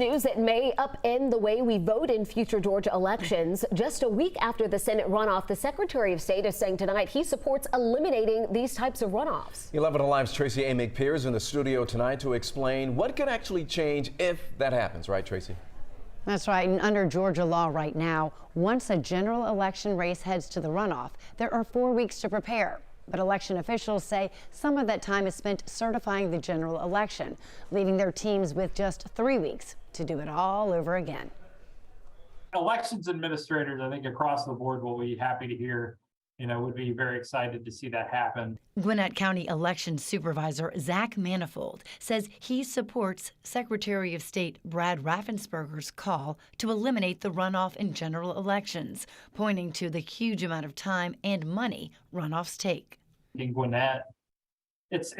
News that may upend the way we vote in future Georgia elections. Just a week after the Senate runoff, the Secretary of State is saying tonight he supports eliminating these types of runoffs. 11 Alive's Tracy A. McPears in the studio tonight to explain what could actually change if that happens. Right, Tracy? That's right. And under Georgia law right now, once a general election race heads to the runoff, there are 4 weeks to prepare. But election officials say some of that time is spent certifying the general election, leaving their teams with just 3 weeks to do it all over again. Elections administrators, I think across the board, will be happy to hear, would be very excited to see that happen. Gwinnett County Election Supervisor Zach Manifold says he supports Secretary of State Brad Raffensperger's call to eliminate the runoff in general elections, pointing to the huge amount of time and money runoffs take. In Gwinnett, it's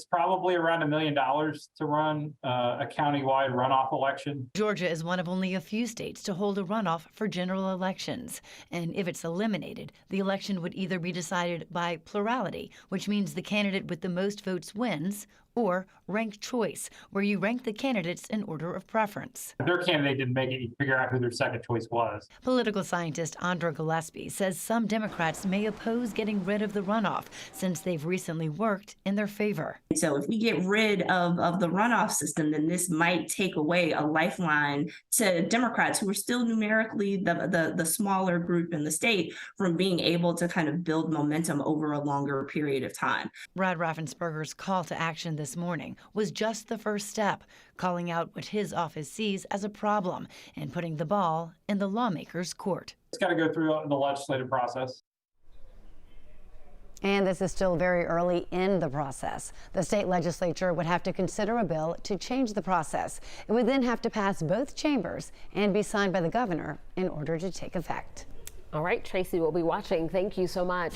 probably around $1 million to run a countywide runoff election. Georgia is one of only a few states to hold a runoff for general elections. And if it's eliminated, the election would either be decided by plurality, which means the candidate with the most votes wins, or ranked choice, where you rank the candidates in order of preference. If their candidate didn't make it, you figure out who their second choice was. Political scientist Andra Gillespie says some Democrats may oppose getting rid of the runoff since they've recently worked in their favor. So if we get rid of the runoff system, then this might take away a lifeline to Democrats, who are still numerically the smaller group in the state, from being able to kind of build momentum over a longer period of time. Brad Raffensperger's call to action this morning was just the first step, calling out what his office sees as a problem and putting the ball in the lawmakers' court. It's got to go through the legislative process. And this is still very early in the process. The state legislature would have to consider a bill to change the process. It would then have to pass both chambers and be signed by the governor in order to take effect. All right, Tracy, we'll be watching. Thank you so much.